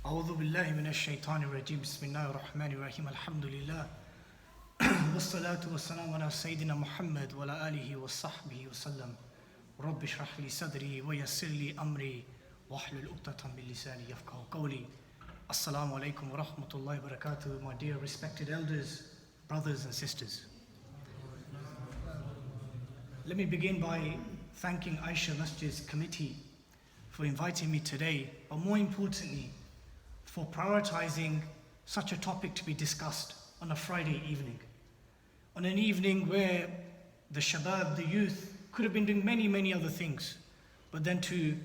أعوذ بالله من الشيطان الرجيم بسم الله الرحمن الرحيم الحمد لله والصلاة والسلام على سيدنا محمد وعلى آله وصحبه وسلم رب اشرح لي صدري ويسر لي أمري واحلل عقدة من لساني يفقهوا قولي. Assalamu alaikum wa rahmatullahi wa barakatuh, my dear respected elders, brothers and sisters. Let me begin by thanking Aisha Mosque's committee for inviting me today, but more importantly, for prioritizing such a topic to be discussed on a Friday evening. On an evening where the shabab, the youth, could have been doing many other things, but then to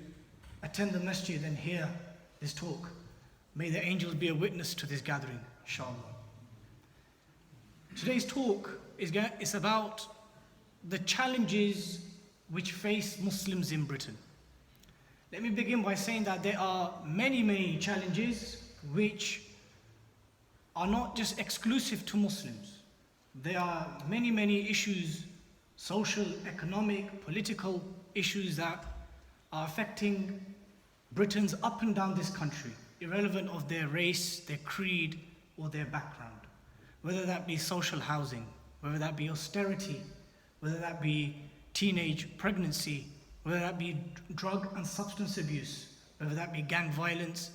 attend the masjid and hear this talk. May the angels be a witness to this gathering, inshallah. Today's talk is about the challenges which face Muslims in Britain. Let me begin by saying that there are many challenges which are not just exclusive to Muslims. There are many issues, social, economic, political issues that are affecting Britons up and down this country, irrelevant of their race, their creed, or their background. Whether that be social housing, whether that be austerity, whether that be teenage pregnancy, whether that be drug and substance abuse, whether that be gang violence,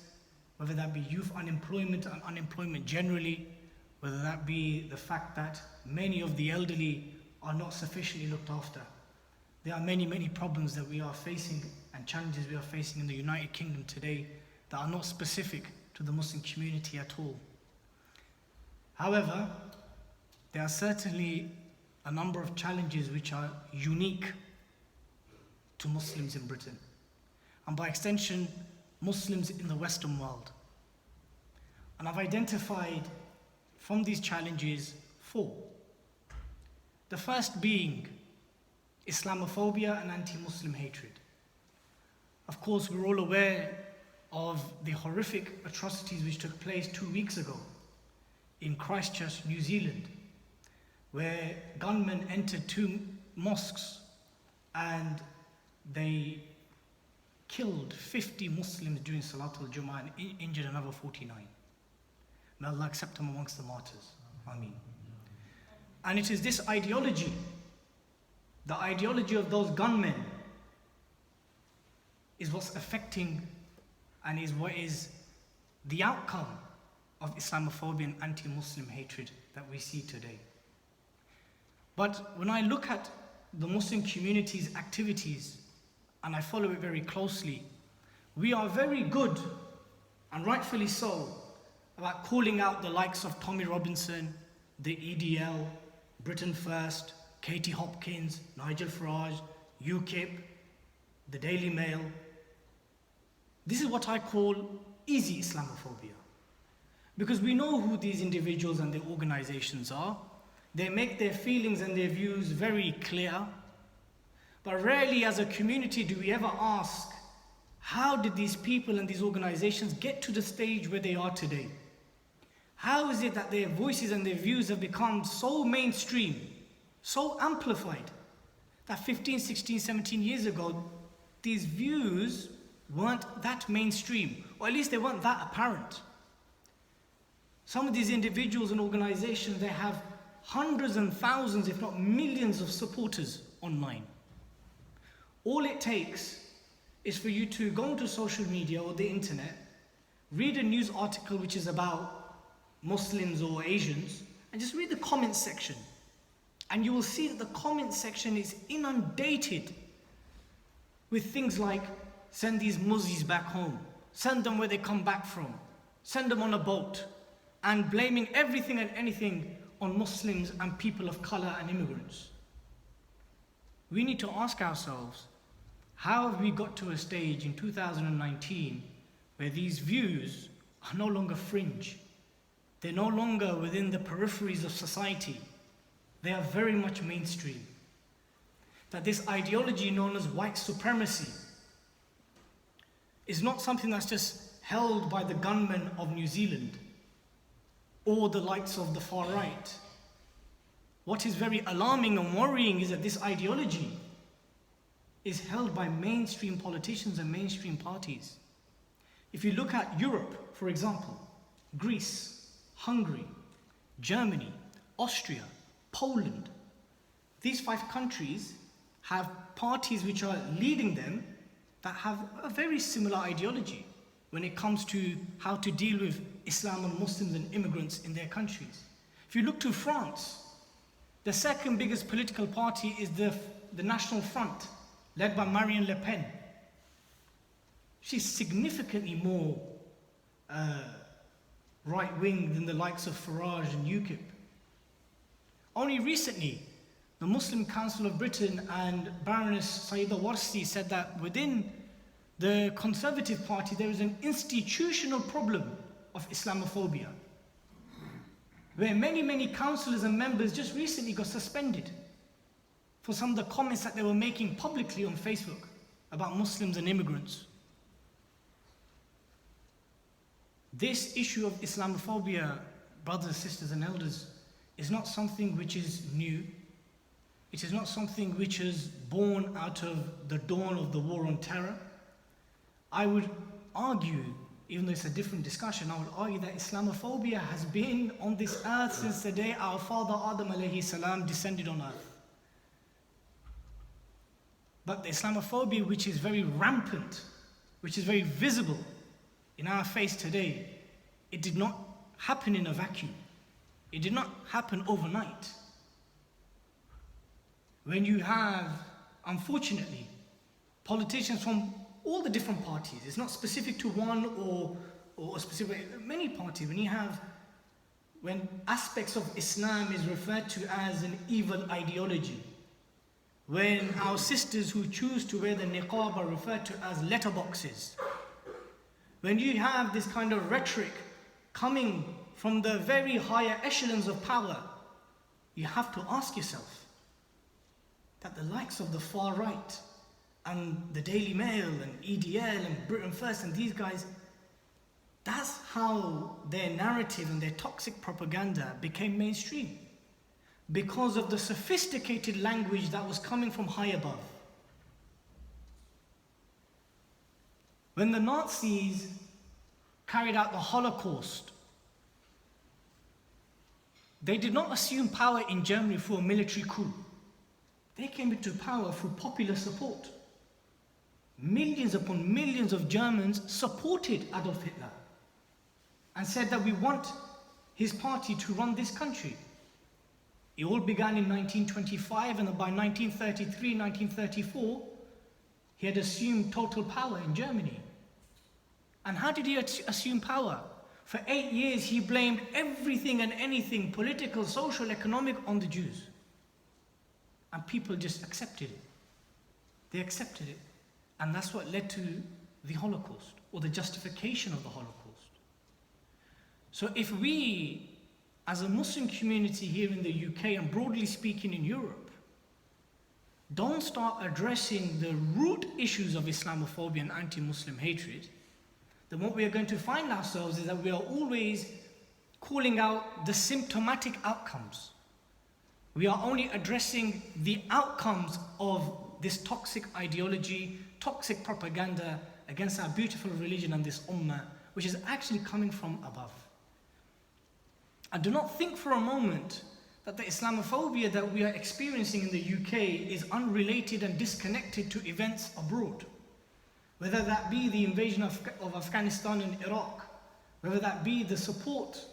whether that be youth unemployment and unemployment generally, whether that be the fact that many of the elderly are not sufficiently looked after. There are many problems that we are facing and challenges we are facing in the United Kingdom today that are not specific to the Muslim community at all. However, there are certainly a number of challenges which are unique to Muslims in Britain, and by extension, Muslims in the Western world. And I've identified from these challenges 4. The first being Islamophobia and anti-Muslim hatred. Of course, we're all aware of the horrific atrocities which took place 2 weeks ago in Christchurch, New Zealand, where gunmen entered 2 mosques and they killed 50 Muslims during Salatul Jummah and injured another 49. May Allah accept them amongst the martyrs. Ameen. And it is this ideology, the ideology of those gunmen, is what's affecting and is what is the outcome of Islamophobia and anti-Muslim hatred that we see today. But when I look at the Muslim community's activities and I follow it very closely, we are very good, and rightfully so, about calling out the likes of Tommy Robinson, the EDL, Britain First, Katie Hopkins, Nigel Farage, UKIP, the Daily Mail. This is what I call easy Islamophobia. Because we know who these individuals and their organizations are. They make their feelings and their views very clear. But rarely as a community do we ever ask, how did these people and these organizations get to the stage where they are today? How is it that their voices and their views have become so mainstream, so amplified, that 15, 16, 17 years ago, these views weren't that mainstream, or at least they weren't that apparent. Some of these individuals and organizations, they have hundreds and thousands, if not millions of supporters online. All it takes is for you to go onto social media or the internet, read a news article which is about Muslims or Asians, and just read the comment section. And you will see that the comment section is inundated with things like, send these Muzis back home, send them where they come back from, send them on a boat, and blaming everything and anything on Muslims and people of color and immigrants. We need to ask ourselves, how have we got to a stage in 2019 where these views are no longer fringe? They're no longer within the peripheries of society. They are very much mainstream. That this ideology known as white supremacy is not something that's just held by the gunmen of New Zealand or the likes of the far right. What is very alarming and worrying is that this ideology is held by mainstream politicians and mainstream parties. If you look at Europe, for example, Greece, Hungary, Germany, Austria, Poland, these 5 countries have parties which are leading them that have a very similar ideology when it comes to how to deal with Islam and Muslims and immigrants in their countries. If you look to France, the second biggest political party is the National Front, led by Marine Le Pen. She's significantly more right-wing than the likes of Farage and UKIP. Only recently, the Muslim Council of Britain and Baroness Sayeeda Warsi said that within the Conservative Party there is an institutional problem of Islamophobia, where many councillors and members just recently got suspended for some of the comments that they were making publicly on Facebook about Muslims and immigrants. This issue of Islamophobia, brothers, sisters and elders, is not something which is new. It is not something which is born out of the dawn of the war on terror. I would argue, even though it's a different discussion, I would argue that Islamophobia has been on this earth since the day our father Adam alayhi salam descended on earth. But the Islamophobia which is very rampant, which is very visible in our face today, it did not happen in a vacuum. It did not happen overnight. When you have, unfortunately, politicians from all the different parties, it's not specific to one or specific, many parties, when aspects of Islam is referred to as an evil ideology, when our sisters who choose to wear the niqab are referred to as letterboxes, when you have this kind of rhetoric coming from the very higher echelons of power, you have to ask yourself that the likes of the far right and the Daily Mail and EDL and Britain First and these guys, that's how their narrative and their toxic propaganda became mainstream, because of the sophisticated language that was coming from high above. When the Nazis carried out the Holocaust, they did not assume power in Germany through a military coup. They came into power through popular support. Millions upon millions of Germans supported Adolf Hitler and said that we want his party to run this country. It all began in 1925, and by 1933, 1934, he had assumed total power in Germany. And how did he assume power? For 8 years, he blamed everything and anything, political, social, economic, on the Jews. And people just accepted it. They accepted it. And that's what led to the Holocaust, or the justification of the Holocaust. So if we, as a Muslim community here in the UK and broadly speaking in Europe, don't start addressing the root issues of Islamophobia and anti-Muslim hatred, then what we are going to find ourselves is that we are always calling out the symptomatic outcomes. We are only addressing the outcomes of this toxic ideology, toxic propaganda against our beautiful religion and this ummah, which is actually coming from above. And do not think for a moment that the Islamophobia that we are experiencing in the UK is unrelated and disconnected to events abroad. Whether that be the invasion of Afghanistan and Iraq, whether that be the support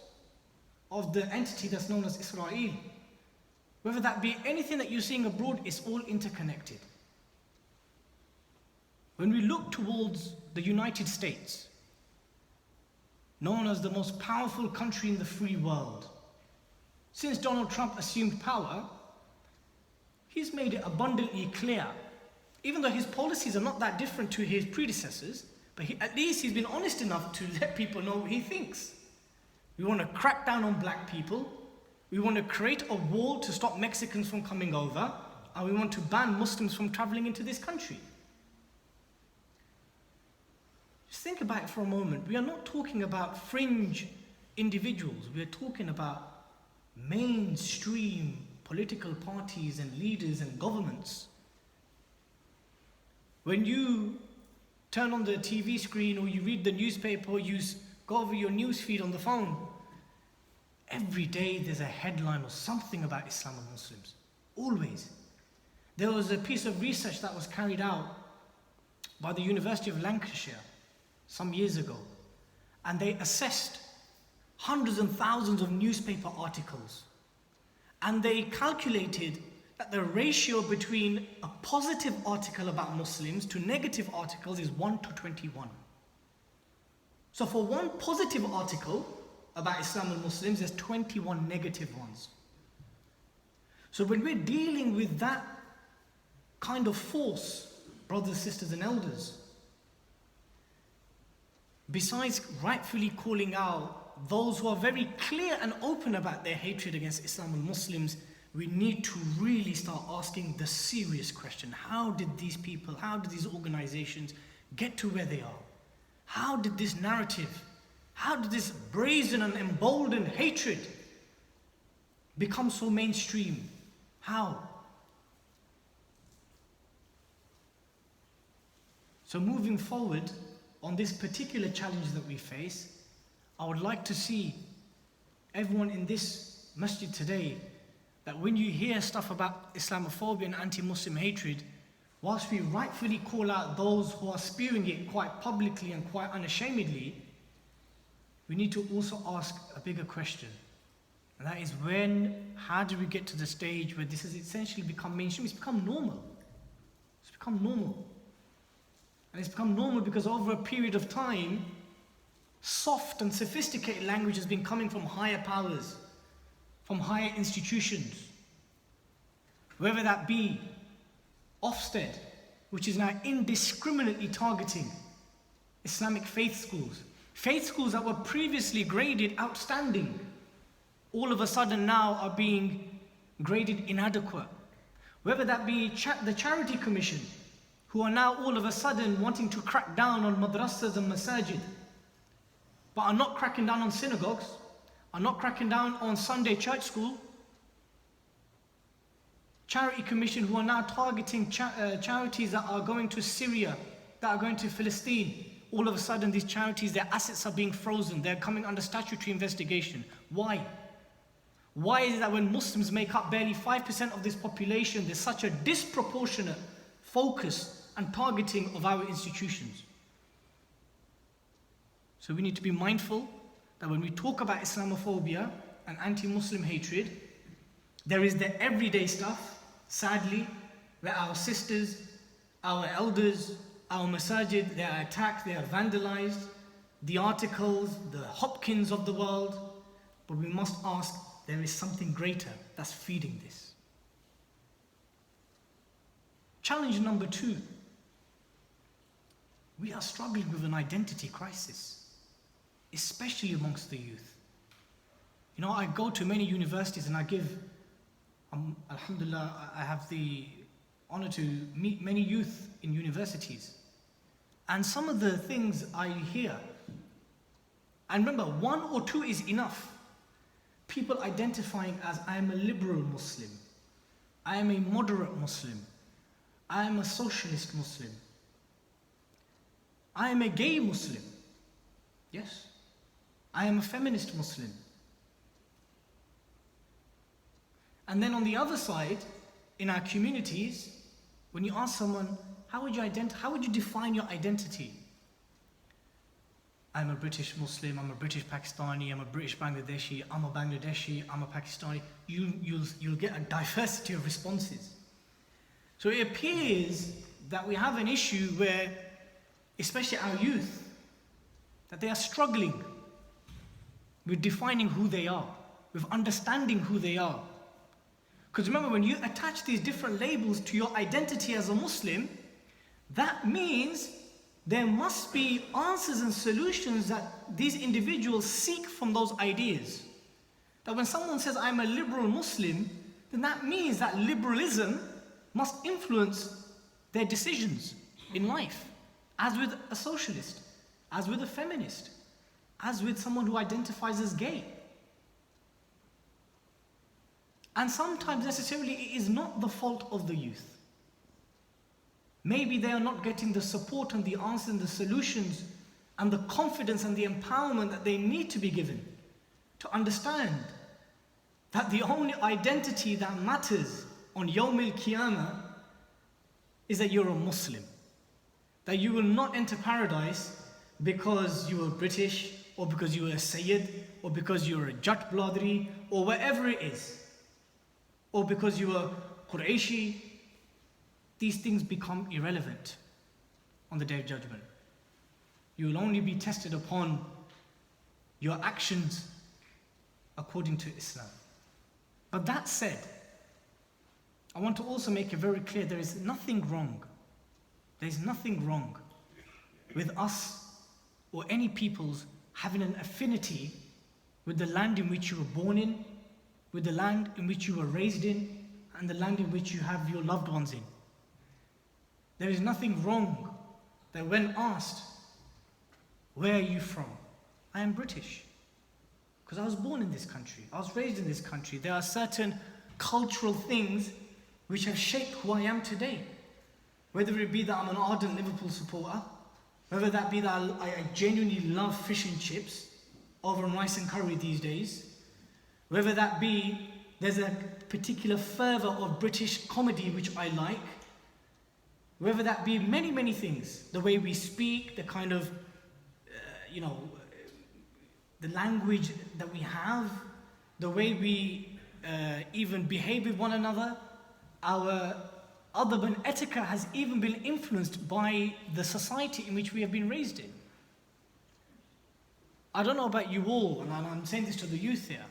of the entity that's known as Israel, whether that be anything that you're seeing abroad, is all interconnected. When we look towards the United States, known as the most powerful country in the free world, since Donald Trump assumed power, he's made it abundantly clear, even though his policies are not that different to his predecessors, but at least he's been honest enough to let people know what he thinks. We want to crack down on black people, we want to create a wall to stop Mexicans from coming over, and we want to ban Muslims from traveling into this country. Just think about it for a moment. We are not talking about fringe individuals. We are talking about mainstream political parties and leaders and governments. When you turn on the TV screen, or you read the newspaper, or you go over your news feed on the phone, every day there's a headline or something about Islam and Muslims. Always. There was a piece of research that was carried out by the University of Lancashire some years ago, and they assessed hundreds and thousands of newspaper articles, and they calculated that the ratio between a positive article about Muslims to negative articles is 1 to 21. So for one positive article about Islam and Muslims, there's 21 negative ones. So when we're dealing with that kind of force, brothers, sisters and elders, besides rightfully calling out those who are very clear and open about their hatred against Islam and Muslims, we need to really start asking the serious question. How did these people, how did these organizations get to where they are? How did this narrative, how did this brazen and emboldened hatred become so mainstream? How? So moving forward on this particular challenge that we face, I would like to see everyone in this masjid today that when you hear stuff about Islamophobia and anti-Muslim hatred, whilst we rightfully call out those who are spewing it quite publicly and quite unashamedly, we need to also ask a bigger question. And that is how do we get to the stage where this has essentially become mainstream? It's become normal. It's become normal. And it's become normal because over a period of time, soft and sophisticated language has been coming from higher powers, from higher institutions. Whether that be Ofsted, which is now indiscriminately targeting Islamic faith schools that were previously graded outstanding, all of a sudden now are being graded inadequate. Whether that be the Charity Commission, who are now all of a sudden wanting to crack down on madrasas and masajid, but are not cracking down on synagogues, are not cracking down on Sunday church school. Charity Commission, who are now targeting charities that are going to Syria, that are going to Palestine. All of a sudden these charities, their assets are being frozen. They're coming under statutory investigation. Why? Why is it that when Muslims make up barely 5% of this population, there's such a disproportionate focus and targeting of our institutions? So we need to be mindful that when we talk about Islamophobia and anti-Muslim hatred, there is the everyday stuff, sadly, where our sisters, our elders, our masajid, they are attacked, they are vandalized, the articles, the Hopkins of the world. But we must ask, there is something greater that's feeding this. Challenge number 2. We are struggling with an identity crisis, especially amongst the youth. You know, I go to many universities and I give, alhamdulillah, I have the honor to meet many youth in universities. And some of the things I hear, and remember, 1 or 2 is enough. People identifying as, I am a liberal Muslim, I am a moderate Muslim, I am a socialist Muslim, I am a gay Muslim, yes, I am a feminist Muslim. And then on the other side, in our communities, when you ask someone, how would you define your identity? I'm a British Muslim, I'm a British Pakistani, I'm a British Bangladeshi, I'm a Bangladeshi, I'm a Pakistani. You'll get a diversity of responses. So it appears that we have an issue where, especially our youth, that they are struggling with defining who they are, with understanding who they are. Because remember, when you attach these different labels to your identity as a Muslim, that means there must be answers and solutions that these individuals seek from those ideas. That when someone says, I'm a liberal Muslim, then that means that liberalism must influence their decisions in life, as with a socialist, as with a feminist, as with someone who identifies as gay. And sometimes necessarily it is not the fault of the youth. Maybe they are not getting the support and the answers and the solutions and the confidence and the empowerment that they need to be given to understand that the only identity that matters on Yawm al-Qiyamah is that you're a Muslim. That you will not enter paradise because you were British, or because you were a Sayyid, or because you were a Jat Bladri, or whatever it is, or because you were Qurayshi. These things become irrelevant on the Day of Judgment. You will only be tested upon your actions according to Islam. But that said, I want to also make it very clear there is nothing wrong. There is nothing wrong with us or any peoples having an affinity with the land in which you were born in, with the land in which you were raised in, and the land in which you have your loved ones in. There is nothing wrong that when asked, where are you from? I am British. Because I was born in this country. I was raised in this country. There are certain cultural things which have shaped who I am today. Whether it be that I'm an ardent Liverpool supporter, whether that be that I genuinely love fish and chips over rice and curry these days, whether that be there's a particular fervour of British comedy which I like, whether that be many, many things, the way we speak, the kind of, the language that we have, the way we even behave with one another, our adab and etiquette has even been influenced by the society in which we have been raised in. I don't know about you all, and I'm saying this to the youth here.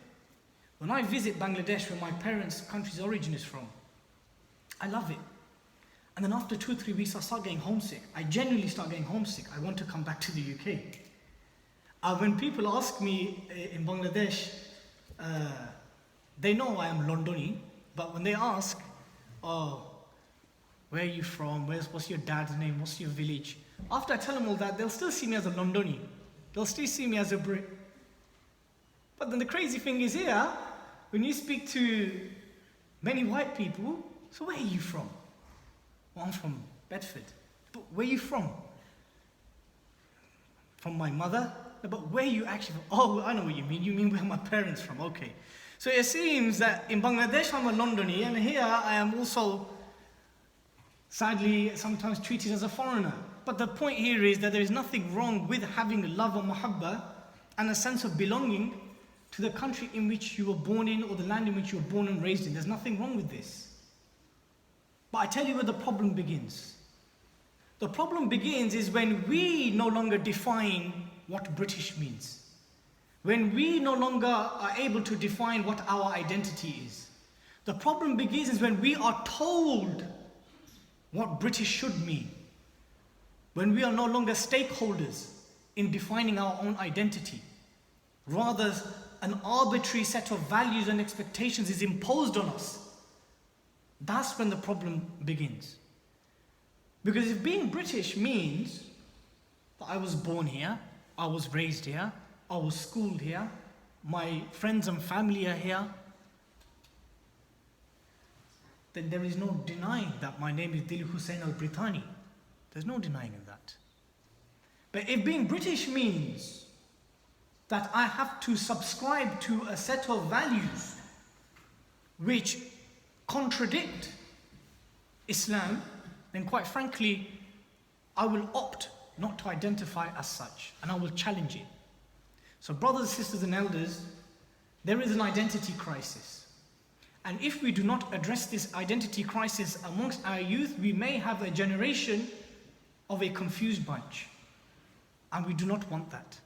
When I visit Bangladesh, where my parents' country's origin is from, I love it. And then after 2 or 3 weeks, I start getting homesick. I genuinely start getting homesick. I want to come back to the UK. When people ask me in Bangladesh, they know I am Londoni, but when they ask, oh, where are you from? What's your dad's name? What's your village? After I tell them all that, they'll still see me as a Londoni. They'll still see me as a Brit. But then the crazy thing is here, when you speak to many white people, so where are you from? Well, I'm from Bedford. But where are you from? From my mother? No, but where are you actually from? Oh, I know what you mean. You mean where my parents from? Okay. So it seems that in Bangladesh I'm a Londoni, and here I am also, sadly, sometimes treated as a foreigner. But the point here is that there is nothing wrong with having love and mahabbah and a sense of belonging to the country in which you were born in, or the land in which you were born and raised in. There's nothing wrong with this. But I tell you where the problem begins. The problem begins is when we no longer define what British means. When we no longer are able to define what our identity is. The problem begins is when we are told what British should mean. When we are no longer stakeholders in defining our own identity. Rather, an arbitrary set of values and expectations is imposed on us. That's when the problem begins. Because if being British means that I was born here, I was raised here, I was schooled here, my friends and family are here, then there is no denying that my name is Dilly Hussain al-Britanni. There's no denying of that. But if being British means that I have to subscribe to a set of values which contradict Islam, then quite frankly, I will opt not to identify as such, and I will challenge it. So brothers, sisters and elders, there is an identity crisis. And if we do not address this identity crisis amongst our youth, we may have a generation of a confused bunch. And we do not want that.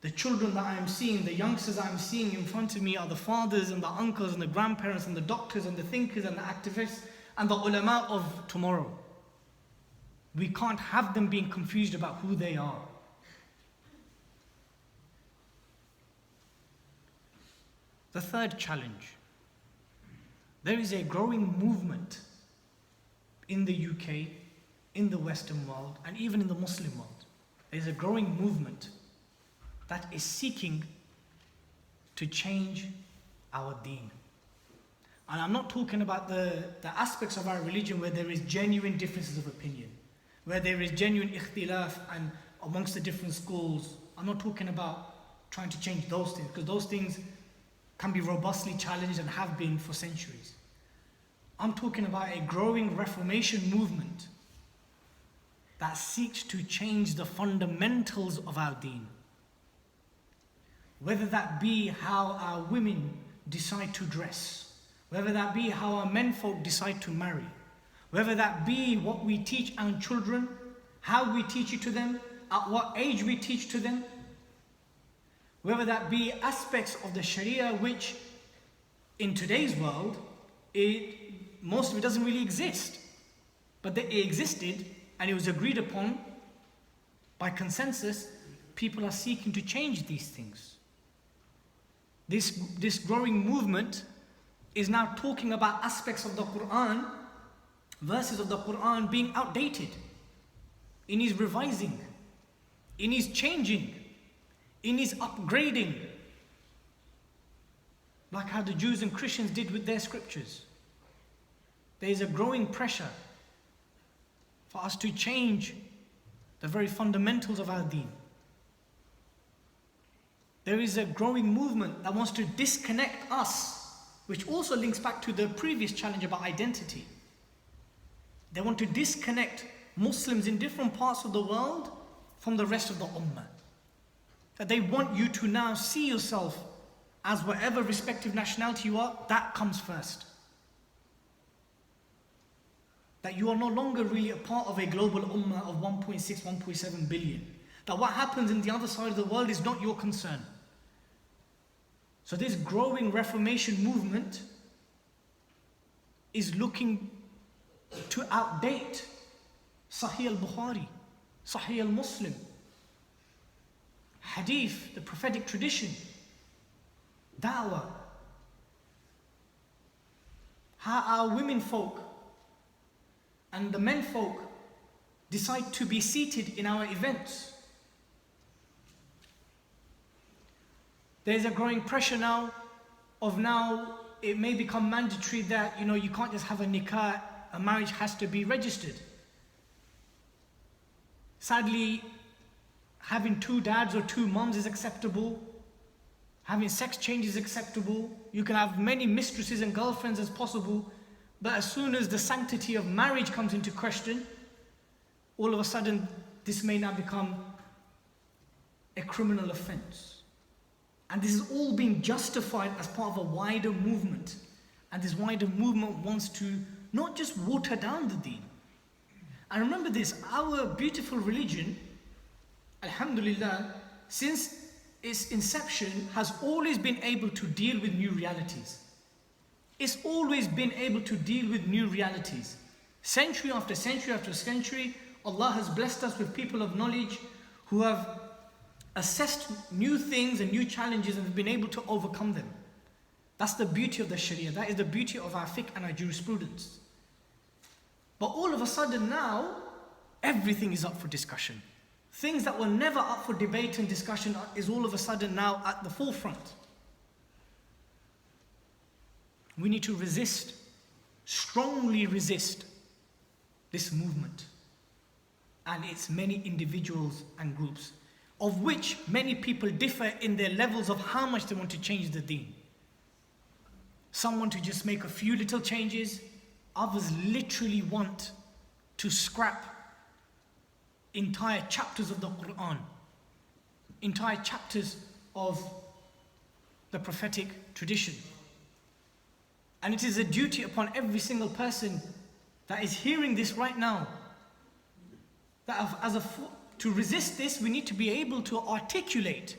The children that I am seeing, the youngsters I am seeing in front of me are the fathers and the uncles and the grandparents and the doctors and the thinkers and the activists and the ulama of tomorrow. We can't have them being confused about who they are. The third challenge. There is a growing movement in the UK, in the Western world, and even in the Muslim world. There is a growing movement that is seeking to change our deen. And I'm not talking about the aspects of our religion where there is genuine differences of opinion, where there is genuine ikhtilaf and amongst the different schools. I'm not talking about trying to change those things, because those things can be robustly challenged and have been for centuries. I'm talking about a growing Reformation movement that seeks to change the fundamentals of our deen. Whether that be how our women decide to dress, whether that be how our menfolk decide to marry, whether that be what we teach our children, how we teach it to them, at what age we teach to them, whether that be aspects of the Sharia which in today's world, most of it doesn't really exist, but it existed and it was agreed upon by consensus. People are seeking to change these things. This growing movement is now talking about aspects of the Quran, verses of the Quran being outdated. It needs revising. It needs changing. It needs upgrading. Like how the Jews and Christians did with their scriptures. There is a growing pressure for us to change the very fundamentals of our deen. There is a growing movement that wants to disconnect us, which also links back to the previous challenge about identity. They want to disconnect Muslims in different parts of the world from the rest of the ummah. That they want you to now see yourself as whatever respective nationality you are, that comes first. That you are no longer really a part of a global ummah of 1.6, 1.7 billion. That what happens in the other side of the world is not your concern. So this growing Reformation movement is looking to outdate Sahih al-Bukhari, Sahih al-Muslim, Hadith, the prophetic tradition, Da'wah, how our women folk and the men folk decide to be seated in our events. There's a growing pressure now it may become mandatory that you can't just have a nikah, a marriage has to be registered. Sadly, having two dads or two mums is acceptable. Having sex change is acceptable. You can have many mistresses and girlfriends as possible. But as soon as the sanctity of marriage comes into question, all of a sudden this may now become a criminal offense. And this is all being justified as part of a wider movement. And this wider movement wants to not just water down the deen. And remember this, our beautiful religion, alhamdulillah, since its inception has always been able to deal with new realities. It's always been able to deal with new realities. Century after century after century, Allah has blessed us with people of knowledge who have assessed new things and new challenges and have been able to overcome them. That's the beauty of the Sharia. That is the beauty of our fiqh and our jurisprudence. But all of a sudden now, everything is up for discussion. Things that were never up for debate and discussion is all of a sudden now at the forefront. We need to resist, strongly resist this movement and its many individuals and groups, of which many people differ in their levels of how much they want to change the deen. Some want to just make a few little changes. Others literally want to scrap entire chapters of the Quran, entire chapters of the prophetic tradition. And it is a duty upon every single person that is hearing this right now, that to resist this, we need to be able to articulate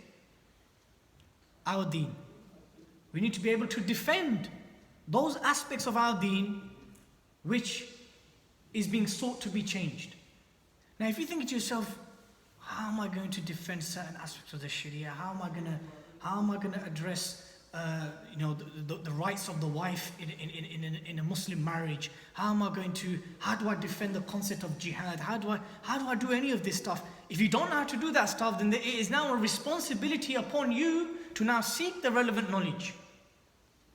our deen. We need to be able to defend those aspects of our deen which is being sought to be changed. Now, if you think to yourself, how am I going to defend certain aspects of the Sharia? How am I going to address the rights of the wife in a Muslim marriage? How do I defend the concept of jihad? How do I do any of this stuff? If you don't know how to do that stuff, then it is now a responsibility upon you to now seek the relevant knowledge.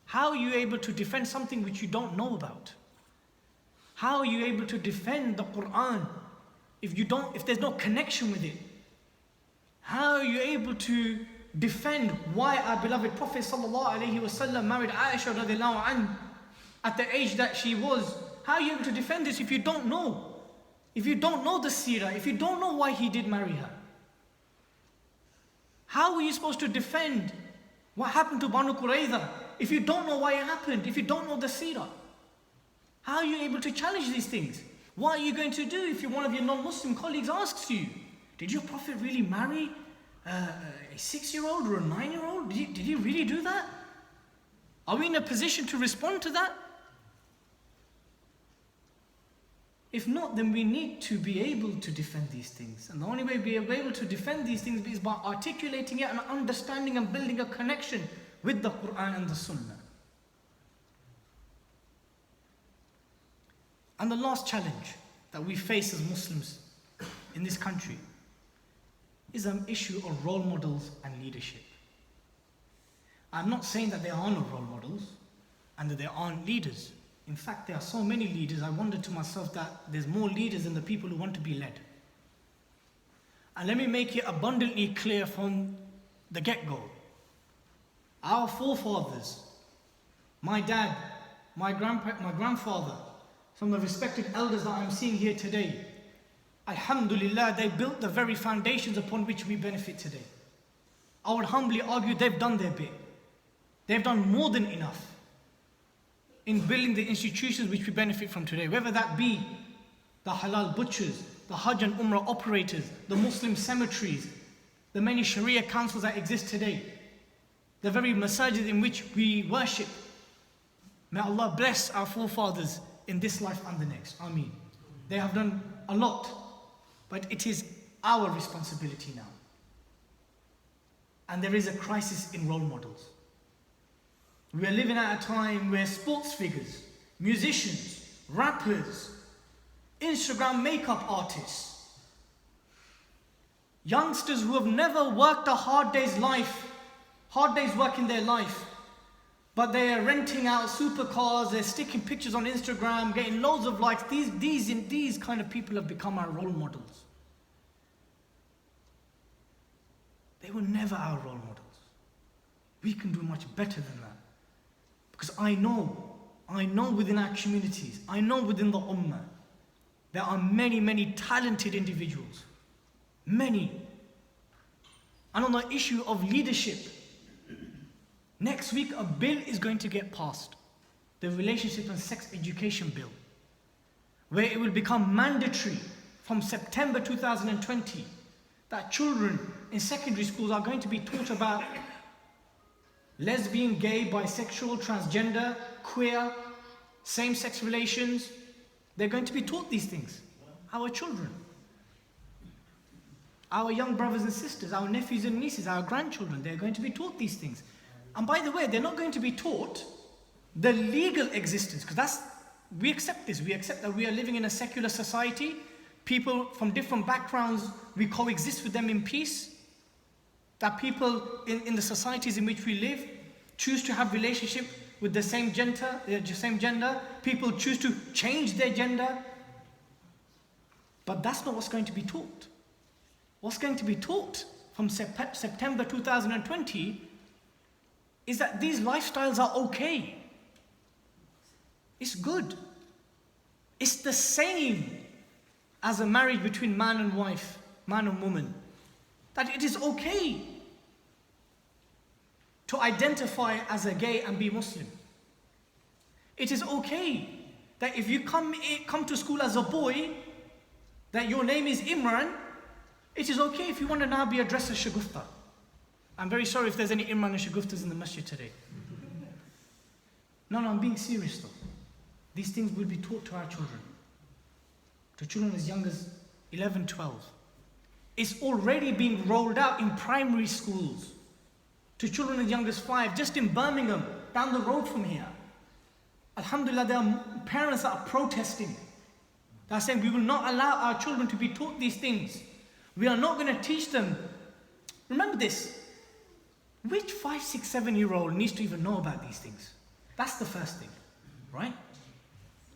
How are you able to defend something which you don't know about? How are you able to defend the Quran if there's no connection with it? How are you able to defend why our beloved Prophet ﷺ married Aisha radiallahu anha at the age that she was? How are you able to defend this if you don't know? If you don't know the seerah, if you don't know why he did marry her? How are you supposed to defend what happened to Banu Qurayza if you don't know why it happened, if you don't know the seerah? How are you able to challenge these things? What are you going to do if one of your non-Muslim colleagues asks you, did your Prophet really marry a 6-year-old or a 9-year-old? Did he really do that? Are we in a position to respond to that? If not, then we need to be able to defend these things. And the only way we'll be able to defend these things is by articulating it and understanding and building a connection with the Quran and the Sunnah. And the last challenge that we face as Muslims in this country is an issue of role models and leadership. I'm not saying that there are no role models and that there aren't leaders. In fact, there are so many leaders, I wonder to myself that there's more leaders than the people who want to be led. And let me make it abundantly clear from the get-go. Our forefathers, my dad, my grandfather, some of the respected elders that I'm seeing here today, alhamdulillah, they built the very foundations upon which we benefit today. I would humbly argue they've done their bit. They've done more than enough in building the institutions which we benefit from today, whether that be the halal butchers, the Hajj and Umrah operators, the Muslim cemeteries, the many Sharia councils that exist today, the very masajid in which we worship. May Allah bless our forefathers in this life and the next. Ameen. They have done a lot, but it is our responsibility now. And there is a crisis in role models. We are living at a time where sports figures, musicians, rappers, Instagram makeup artists, youngsters who have never worked a hard day's work in their life, but they are renting out supercars, they're sticking pictures on Instagram, getting loads of likes. These kind of people have become our role models. They were never our role models. We can do much better than that. Because I know within our communities, I know within the ummah, there are many, many talented individuals. Many. And on the issue of leadership, next week a bill is going to get passed, the Relationship and Sex Education Bill, where it will become mandatory from September 2020 that children in secondary schools are going to be taught about lesbian, gay, bisexual, transgender, queer, same-sex relations. They're going to be taught these things. Our children, our young brothers and sisters, our nephews and nieces, our grandchildren, they're going to be taught these things. And by the way, they're not going to be taught the legal existence, because we accept this. We accept that we are living in a secular society. People from different backgrounds, we coexist with them in peace. That people in the societies in which we live choose to have relationship with the same gender. People choose to change their gender. But that's not what's going to be taught. What's going to be taught from September 2020 is that these lifestyles are okay. It's good. It's the same as a marriage between man and wife, man and woman. That it is okay to identify as a gay and be Muslim. It is okay that if you come to school as a boy, that your name is Imran. It is okay if you want to now be addressed as Shagufta. I'm very sorry if there's any Imran and Shaguftas in the masjid today. No, I'm being serious though. These things will be taught to our children. To children as young as 11, 12. It's already being rolled out in primary schools. To children as young as 5, just in Birmingham, down the road from here. Alhamdulillah, there are parents that are protesting. They are saying we will not allow our children to be taught these things. We are not going to teach them. Remember this. Which 5, 6, 7-year-old needs to even know about these things? That's the first thing, right?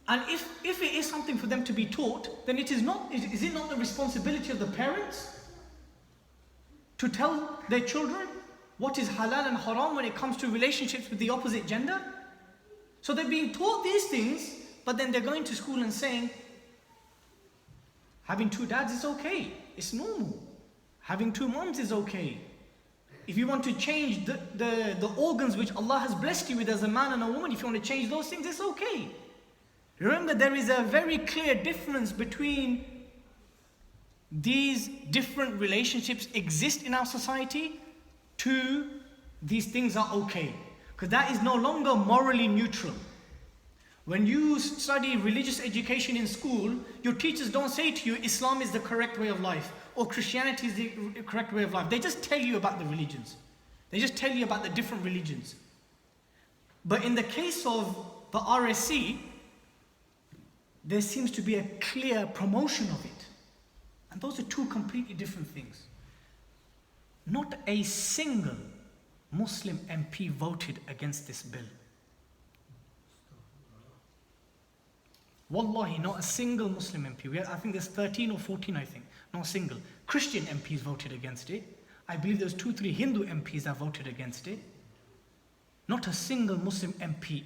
And if it is something for them to be taught, then is it not the responsibility of the parents to tell their children what is halal and haram when it comes to relationships with the opposite gender? So they're being taught these things, but then they're going to school and saying, having two dads is okay, it's normal. Having two moms is okay. If you want to change the organs which Allah has blessed you with as a man and a woman, if you want to change those things, it's okay. Remember, there is a very clear difference between these different relationships exist in our society to these things are okay. Because that is no longer morally neutral. When you study religious education in school, your teachers don't say to you, Islam is the correct way of life, or Christianity is the correct way of life. They just tell you about the religions. They just tell you about the different religions. But in the case of the RSC, there seems to be a clear promotion of it. And those are two completely different things. Not a single Muslim MP voted against this bill. Wallahi, not a single Muslim MP. I think there's 13 or 14, I think. Not a single. Christian MPs voted against it. I believe there's 2-3 Hindu MPs that voted against it. Not a single Muslim MP.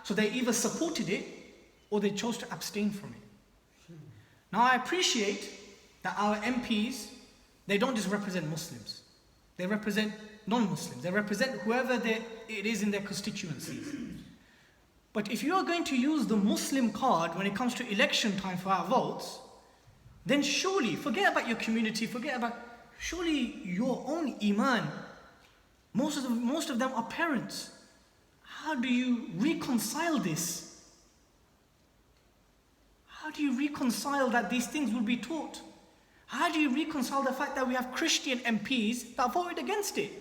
So they either supported it or they chose to abstain from it. Now I appreciate that our MPs, they don't just represent Muslims. They represent non-Muslims. They represent whoever it is in their constituencies. But if you are going to use the Muslim card when it comes to election time for our votes, then surely, forget about your community, surely your own iman. Most of them are parents. How do you reconcile this? How do you reconcile that these things will be taught? How do you reconcile the fact that we have Christian MPs that voted against it?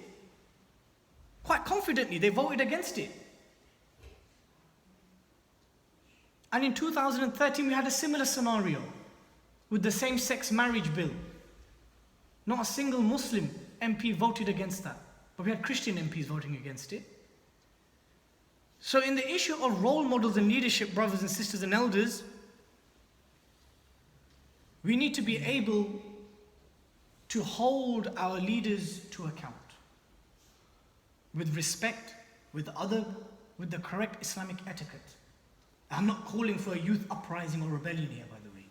Quite confidently, they voted against it. And in 2013, we had a similar scenario with the same-sex marriage bill. Not a single Muslim MP voted against that, but we had Christian MPs voting against it. So in the issue of role models and leadership, brothers and sisters and elders, we need to be able to hold our leaders to account with respect, with the correct Islamic etiquette. I'm not calling for a youth uprising or rebellion here, by the way.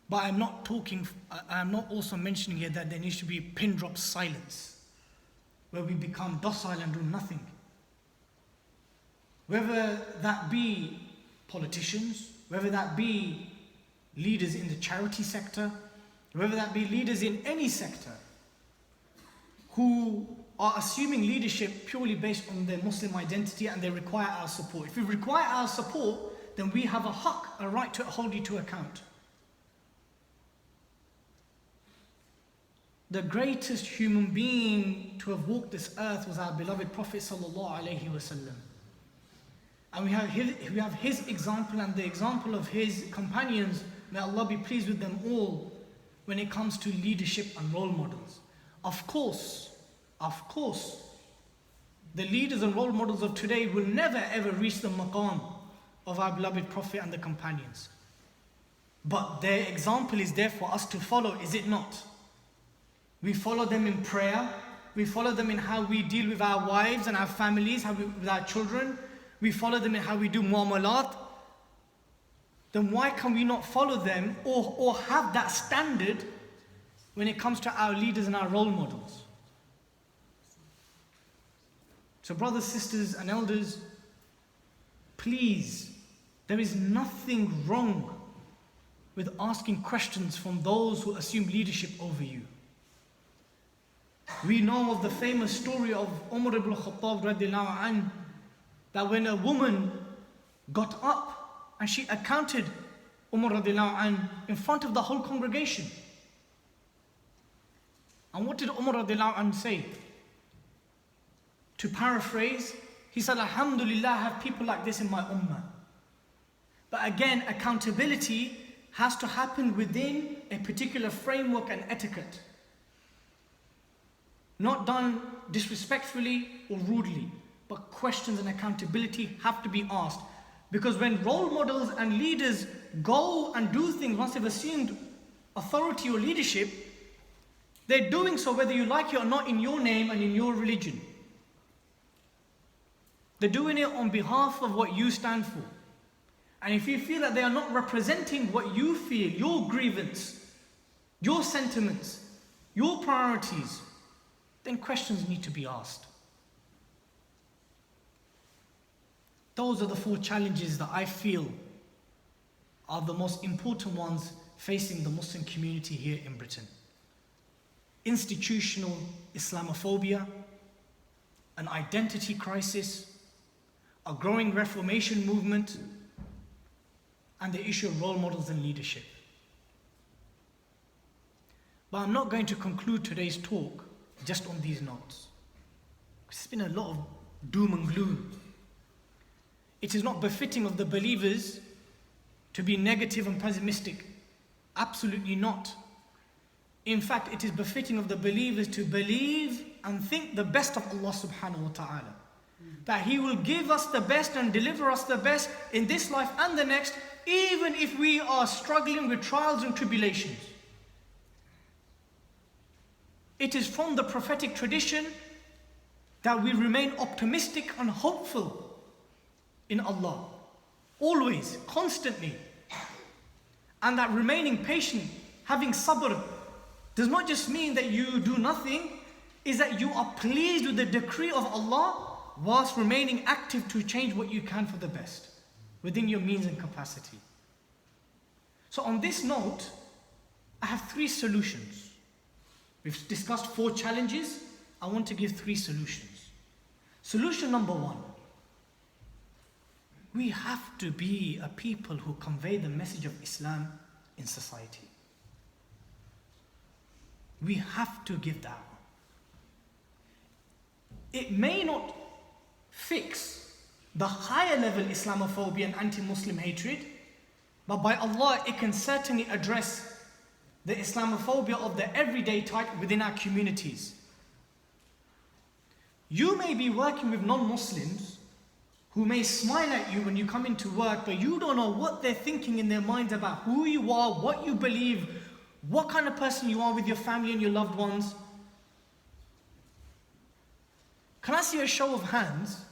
But I'm not also mentioning here that there needs to be pin drop silence, where we become docile and do nothing. Whether that be politicians, whether that be leaders in the charity sector, whether that be leaders in any sector, who are assuming leadership purely based on their Muslim identity and they require our support. If you require our support, then we have a right to hold you to account. The greatest human being to have walked this earth was our beloved Prophet sallallahu alaihi wasallam. And we have his example and the example of his companions, may Allah be pleased with them all, when it comes to leadership and role models. Of course, the leaders and role models of today will never ever reach the maqam of our beloved Prophet and the companions. But their example is there for us to follow, is it not? We follow them in prayer, we follow them in how we deal with our wives and our families, with our children, we follow them in how we do muamalat. Then why can we not follow them or have that standard when it comes to our leaders and our role models? So brothers, sisters and elders, please, there is nothing wrong with asking questions from those who assume leadership over you. We know of the famous story of Umar ibn Khattab radiallahu anhu, that when a woman got up and she accounted Umar radiallahu anhu in front of the whole congregation. And what did Umar radiallahu anhu say? To paraphrase, he said, Alhamdulillah, I have people like this in my ummah. But again, accountability has to happen within a particular framework and etiquette. Not done disrespectfully or rudely. but questions and accountability have to be asked. Because when role models and leaders go and do things once they've assumed authority or leadership, they're doing so whether you like it or not in your name and in your religion. They're doing it on behalf of what you stand for. And if you feel that they are not representing what you feel, your grievance, your sentiments, your priorities, then questions need to be asked. Those are the 4 challenges that I feel are the most important ones facing the Muslim community here in Britain. Institutional Islamophobia, an identity crisis, a growing reformation movement, and the issue of role models and leadership. But I'm not going to conclude today's talk just on these notes. It's been a lot of doom and gloom. It is not befitting of the believers to be negative and pessimistic. Absolutely not. In fact, it is befitting of the believers to believe and think the best of Allah subhanahu wa ta'ala. That He will give us the best and deliver us the best in this life and the next, even if we are struggling with trials and tribulations. It is from the prophetic tradition that we remain optimistic and hopeful in Allah, always, constantly. And that remaining patient, having sabr, does not just mean that you do nothing, is that you are pleased with the decree of Allah whilst remaining active to change what you can for the best, within your means and capacity. So on this note, I have 3 solutions. We've discussed 4 challenges. I want to give 3 solutions. Solution number 1. We have to be a people who convey the message of Islam in society. We have to give da'wah. It may not fix the higher level Islamophobia and anti-Muslim hatred, but by Allah, it can certainly address the Islamophobia of the everyday type within our communities. You may be working with non-Muslims who may smile at you when you come into work, but you don't know what they're thinking in their minds about who you are, what you believe, what kind of person you are with your family and your loved ones. Can I see a show of hands?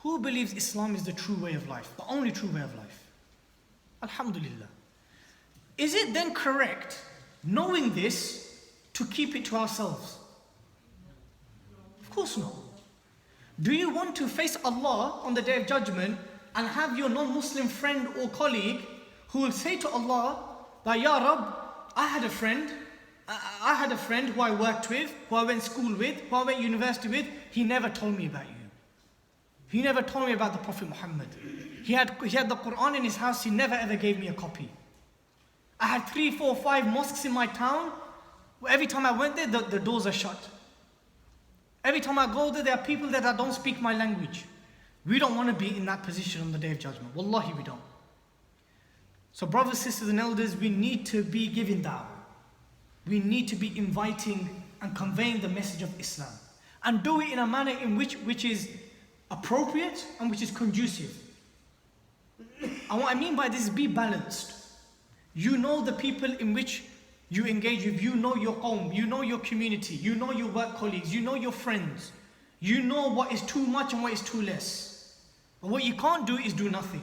Who believes Islam is the true way of life, the only true way of life? Alhamdulillah. Is it then correct, knowing this, to keep it to ourselves? Of course not. Do you want to face Allah on the Day of Judgment and have your non-Muslim friend or colleague who will say to Allah that, Ya Rabb, I had a friend who I worked with, who I went to school with, who I went to university with, he never told me about you. He never told me about the Prophet Muhammad. He had the Quran in his house, he never ever gave me a copy. I had 3, 4, 5 mosques in my town. Every time I went there, the doors are shut. Every time I go there are people there that don't speak my language. We don't want to be in that position on the Day of Judgment. Wallahi, we don't. So brothers, sisters and elders, we need to be giving da'wah. We need to be inviting and conveying the message of Islam. And do it in a manner in which is appropriate and which is conducive. And what I mean by this is be balanced. You know the people in which you engage with, you know your qawm, you know your community, you know your work colleagues, you know your friends. You know what is too much and what is too less. But what you can't do is do nothing.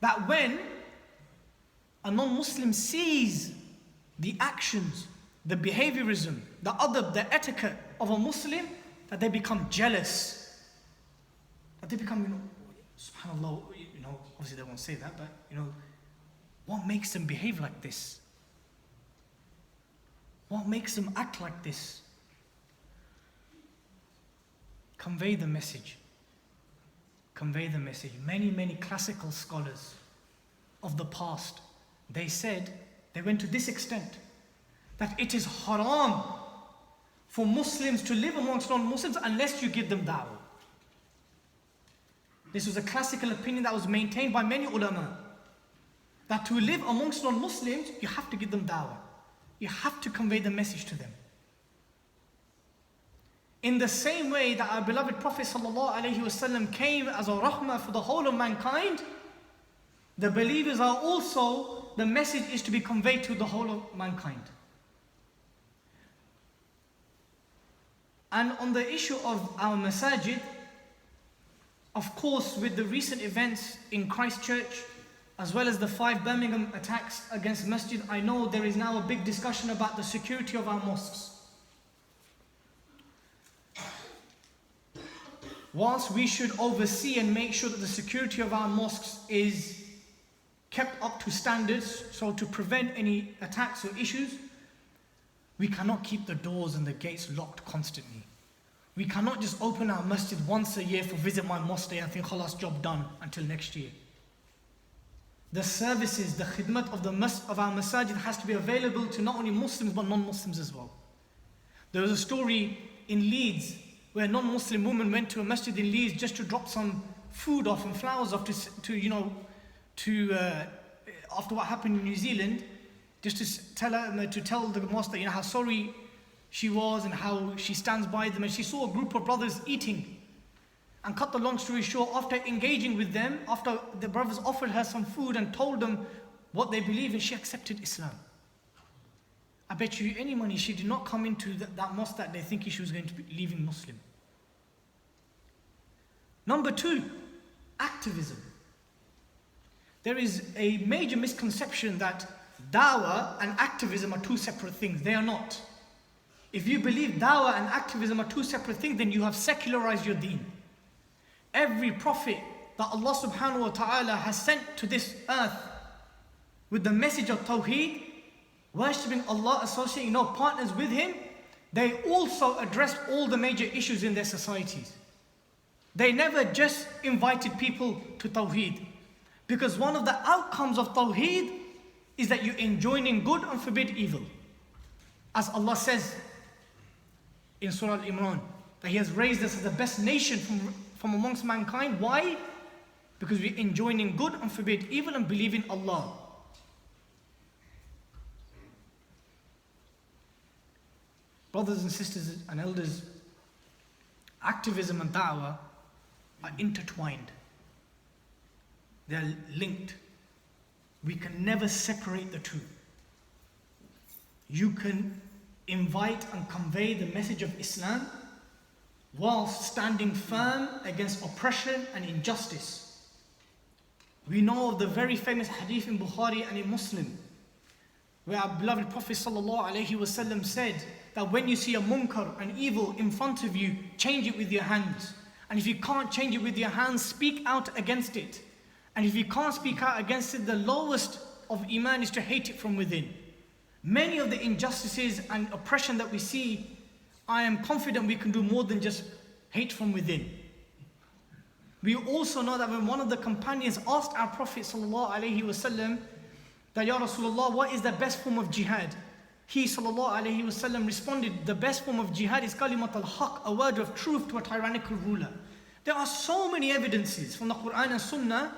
That when a non-Muslim sees the actions, the behaviorism, the adab, the etiquette of a Muslim, that they become jealous. That they become, subhanAllah, obviously they won't say that, but what makes them behave like this? What makes them act like this? Convey the message. Convey the message. Many classical scholars of the past, they went to this extent, that it is haram for Muslims to live amongst non-Muslims unless you give them da'wah. This was a classical opinion that was maintained by many ulama, that to live amongst non-Muslims, you have to give them da'wah. You have to convey the message to them. In the same way that our beloved Prophet ﷺ came as a rahmah for the whole of mankind, the believers are also, the message is to be conveyed to the whole of mankind. And on the issue of our masajid, of course, with the recent events in Christchurch, as well as the 5 Birmingham attacks against masjid, I know there is now a big discussion about the security of our mosques. Whilst we should oversee and make sure that the security of our mosques is kept up to standards, so to prevent any attacks or issues, we cannot keep the doors and the gates locked constantly. We cannot just open our masjid once a year for visit my mosque day and think, khalas, job done until next year. The services, the khidmat of our masajid has to be available to not only Muslims but non-Muslims as well. There was a story in Leeds where a non-Muslim woman went to a masjid in Leeds just to drop some food off and flowers off after what happened in New Zealand, just to tell the mosque that how sorry she was and how she stands by them. And she saw a group of brothers eating. And cut the long story short, after engaging with them, after the brothers offered her some food and told them what they believe in, she accepted Islam. I bet you any money she did not come into that mosque that day thinking she was going to be leaving Muslim. Number 2, activism. There is a major misconception that dawah and activism are 2 separate things. They are not. If you believe dawah and activism are 2 separate things, then you have secularized your deen. Every prophet that Allah subhanahu wa ta'ala has sent to this earth with the message of Tawheed, worshipping Allah, associating no partners with Him, they also addressed all the major issues in their societies. They never just invited people to Tawheed. Because one of the outcomes of Tawheed is that you enjoin good and forbid evil. As Allah says in Surah Al-Imran, that He has raised us as the best nation from amongst mankind. Why? Because we enjoin good and forbid evil and believe in Allah. Brothers and sisters and elders, activism and da'wah are intertwined. They are linked. We can never separate the two. You can invite and convey the message of Islam whilst standing firm against oppression and injustice. We know of the very famous hadith in Bukhari and in Muslim, where our beloved Prophet ﷺ said that when you see a munkar, an evil in front of you, change it with your hands. And if you can't change it with your hands, speak out against it. And if you can't speak out against it, the lowest of iman is to hate it from within. Many of the injustices and oppression that we see, I am confident we can do more than just hate from within. We also know that when one of the companions asked our Prophet ﷺ that, Ya Rasulullah, what is the best form of jihad? He ﷺ responded, the best form of jihad is kalimat al-haq, a word of truth to a tyrannical ruler. There are so many evidences from the Quran and Sunnah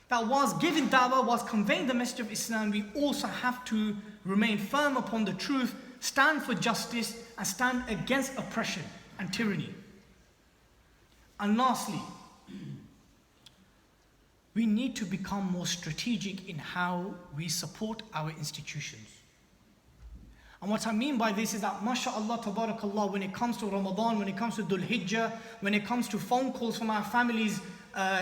that whilst giving da'wah, whilst conveying the message of Islam, we also have to remain firm upon the truth, stand for justice, and stand against oppression and tyranny. And lastly, we need to become more strategic in how we support our institutions. And what I mean by this is that, mashallah, tabarakallah, when it comes to Ramadan, when it comes to Dhul Hijjah, when it comes to phone calls from our families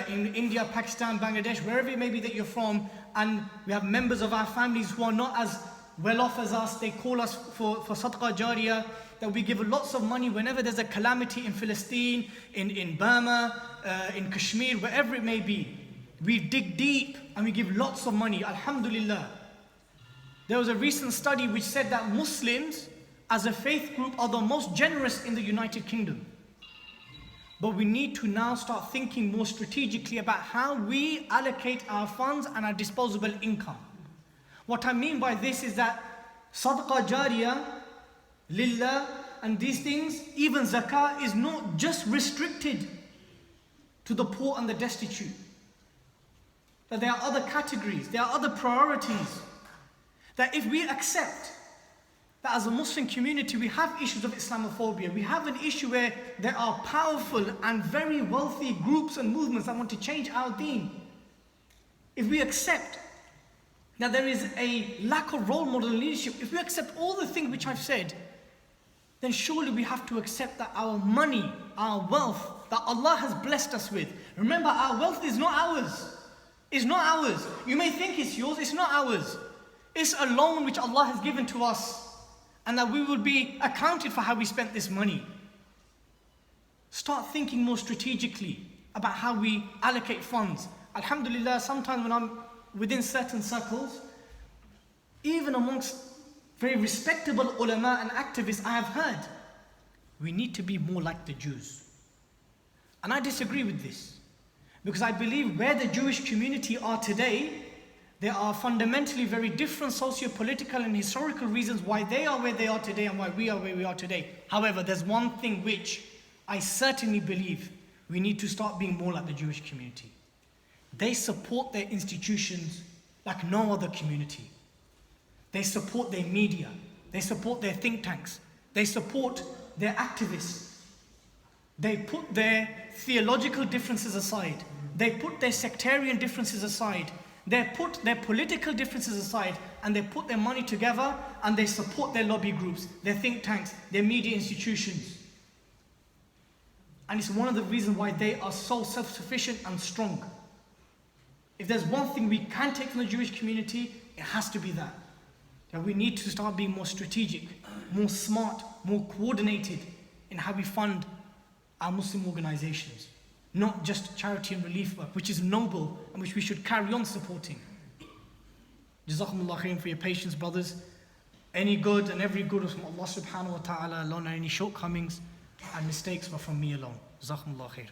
in India, Pakistan, Bangladesh, wherever it may be that you're from, and we have members of our families who are not as well off as us, they call us for sadaqah jariyah, that we give lots of money whenever there's a calamity in Palestine, in Burma, in Kashmir, wherever it may be. We dig deep and we give lots of money, alhamdulillah. There was a recent study which said that Muslims as a faith group are the most generous in the United Kingdom. But we need to now start thinking more strategically about how we allocate our funds and our disposable income. What I mean by this is that sadaqah jariyah, lillah, and these things, even zakah, is not just restricted to the poor and the destitute. That there are other categories, there are other priorities. That if we accept that as a Muslim community we have issues of Islamophobia. We have an issue where there are powerful and very wealthy groups and movements that want to change our deen. If we accept that there is a lack of role model leadership, if we accept all the things which I've said, then surely we have to accept that our money, our wealth, that Allah has blessed us with. Remember, our wealth is not ours. It's not ours. You may think it's yours, it's not ours. It's a loan which Allah has given to us, and that we will be accounted for how we spent this money. Start thinking more strategically about how we allocate funds. Alhamdulillah, sometimes when I'm within certain circles, even amongst very respectable ulama and activists, I have heard, we need to be more like the Jews. And I disagree with this, because I believe where the Jewish community are today, there are fundamentally very different socio-political and historical reasons why they are where they are today and why we are where we are today. However, there's one thing which I certainly believe we need to start being more like the Jewish community. They support their institutions like no other community. They support their media. They support their think tanks. They support their activists. They put their theological differences aside. They put their sectarian differences aside. They put their political differences aside, and they put their money together and they support their lobby groups, their think tanks, their media institutions. And it's one of the reasons why they are so self-sufficient and strong. If there's one thing we can take from the Jewish community, it has to be that we need to start being more strategic, more smart, more coordinated in how we fund our Muslim organizations. Not just charity and relief work, which is noble and which we should carry on supporting. Jazakumullah khairan for your patience, brothers. Any good and every good was from Allah subhanahu wa ta'ala alone, and any shortcomings and mistakes were from me alone. Jazakumullah khair.